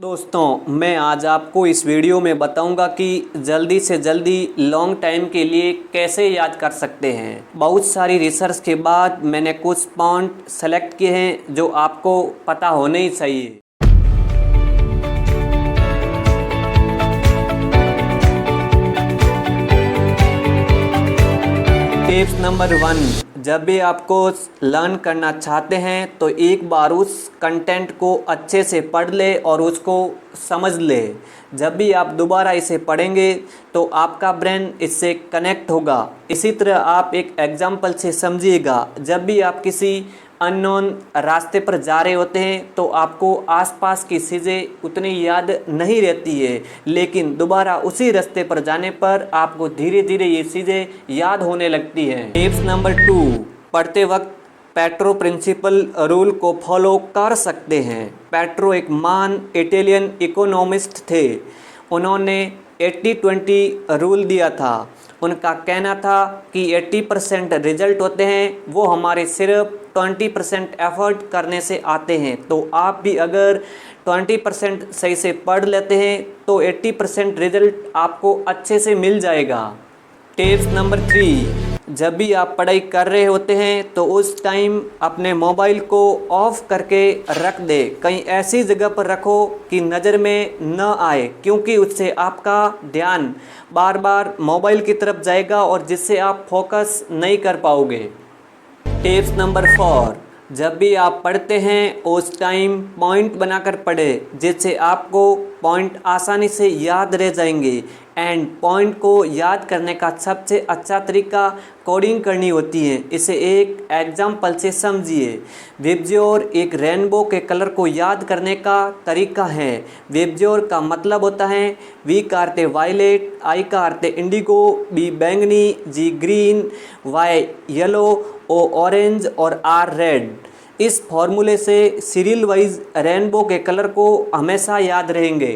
दोस्तों मैं आज आपको इस वीडियो में बताऊंगा कि जल्दी से जल्दी लॉन्ग टाइम के लिए कैसे याद कर सकते हैं। बहुत सारी रिसर्च के बाद मैंने कुछ पॉइंट सेलेक्ट किए हैं जो आपको पता होने ही चाहिए। टिप्स नंबर 1, जब भी आपको लर्न करना चाहते हैं तो एक बार उस कंटेंट को अच्छे से पढ़ ले और उसको समझ ले। जब भी आप दोबारा इसे पढ़ेंगे तो आपका ब्रेन इससे कनेक्ट होगा। इसी तरह आप एक एग्जाम्पल से समझिएगा। जब भी आप किसी अननोन रास्ते पर जा रहे होते हैं तो आपको आसपास की चीज़ें उतनी याद नहीं रहती है, लेकिन दोबारा उसी रास्ते पर जाने पर आपको धीरे धीरे ये चीज़ें याद होने लगती हैं। टिप्स नंबर 2, पढ़ते वक्त पेट्रो प्रिंसिपल रूल को फॉलो कर सकते हैं। पेट्रो एक महान इटालियन इकोनॉमिस्ट थे। उन्होंने 80-20 रूल दिया था। उनका कहना था कि 80% रिजल्ट होते हैं, वो हमारे सिर्फ 20% एफर्ट करने से आते हैं। तो आप भी अगर 20% सही से पढ़ लेते हैं तो 80% रिजल्ट आपको अच्छे से मिल जाएगा। टिप्स नंबर 3, जब भी आप पढ़ाई कर रहे होते हैं तो उस टाइम अपने मोबाइल को ऑफ करके रख दे। कहीं ऐसी जगह पर रखो कि नज़र में न आए, क्योंकि उससे आपका ध्यान बार बार मोबाइल की तरफ जाएगा और जिससे आप फोकस नहीं कर पाओगे। टिप्स नंबर 4, जब भी आप पढ़ते हैं उस टाइम पॉइंट बनाकर पढ़े, जिससे आपको पॉइंट आसानी से याद रह जाएंगे। एंड पॉइंट को याद करने का सबसे अच्छा तरीका कोडिंग करनी होती है। इसे एक एग्जाम्पल से समझिए। विबज्योर एक रेनबो के कलर को याद करने का तरीका है। विबज्योर का मतलब होता है वी का अर्थ वायलेट, आई का अर्थ इंडिगो, बी बैंगनी, जी ग्रीन, वाई येलो, ओ ऑरेंज और आर रेड। इस फॉर्मूले से सीरियल वाइज रेनबो के कलर को हमेशा याद रहेंगे।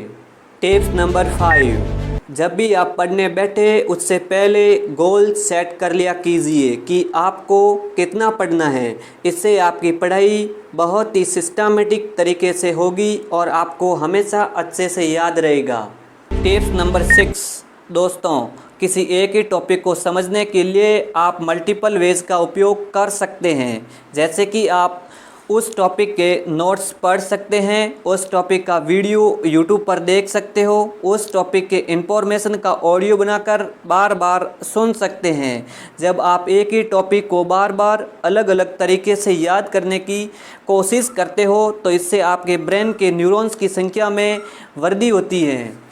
टिप्स नंबर 5, जब भी आप पढ़ने बैठे उससे पहले गोल सेट कर लिया कीजिए कि आपको कितना पढ़ना है। इससे आपकी पढ़ाई बहुत ही सिस्टमेटिक तरीके से होगी और आपको हमेशा अच्छे से याद रहेगा। टिप्स नंबर 6, दोस्तों किसी एक ही टॉपिक को समझने के लिए आप मल्टीपल वेज का उपयोग कर सकते हैं। जैसे कि आप उस टॉपिक के नोट्स पढ़ सकते हैं, उस टॉपिक का वीडियो यूट्यूब पर देख सकते हो, उस टॉपिक के इंफॉर्मेशन का ऑडियो बनाकर बार बार सुन सकते हैं। जब आप एक ही टॉपिक को बार बार अलग अलग तरीके से याद करने की कोशिश करते हो तो इससे आपके ब्रेन के न्यूरॉन्स की संख्या में वृद्धि होती है।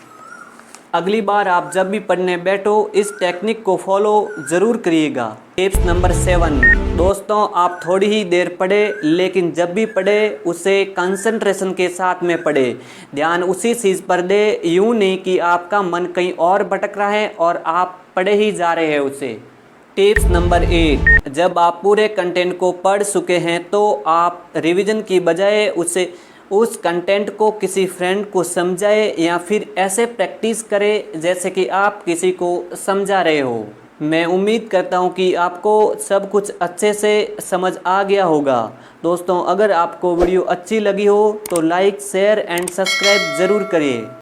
अगली बार आप जब भी पढ़ने बैठो इस टेक्निक को फॉलो ज़रूर करिएगा। टिप्स नंबर 7, दोस्तों आप थोड़ी ही देर पढ़े, लेकिन जब भी पढ़े उसे कंसंट्रेशन के साथ में पढ़े। ध्यान उसी चीज़ पर दे, यूँ नहीं कि आपका मन कहीं और भटक रहा है और आप पढ़े ही जा रहे हैं उसे। टिप्स नंबर 8, जब आप पूरे कंटेंट को पढ़ चुके हैं तो आप रिवीजन की बजाय उस कंटेंट को किसी फ्रेंड को समझाए या फिर ऐसे प्रैक्टिस करें जैसे कि आप किसी को समझा रहे हो। मैं उम्मीद करता हूं कि आपको सब कुछ अच्छे से समझ आ गया होगा। दोस्तों अगर आपको वीडियो अच्छी लगी हो तो लाइक, शेयर एंड सब्सक्राइब ज़रूर करिए।